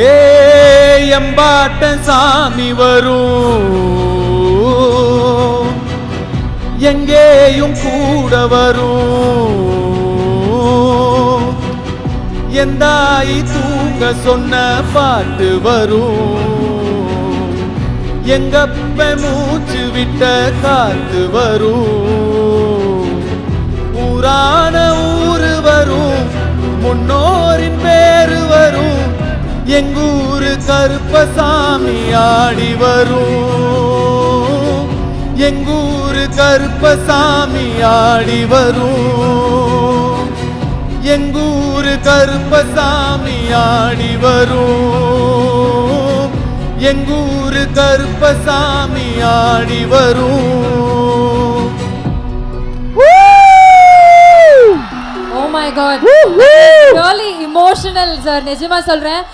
ஏ எம்பாட்ட சாமி வரும், எங்கேயும் கூட வரும், எந்தாயி தூங்க சொன்ன பாட்டு வரும், எங்கப்ப மூச்சு விட்ட காத்து வரும், ஊரான ஊரு வரும், முன்னோரின் பேரு வரும், எங்கூரு கருப்பசாமி ஆடி வரும், எங்கூரு கருப்பசாமி ஆடி வரும், எங்கூரு கருப்பசாமி ஆடி வரும், எங்கூரு கருப்பசாமி ஆடி வரும். Oh my God, really emotional sir, நிஜமா சொல்றேன்.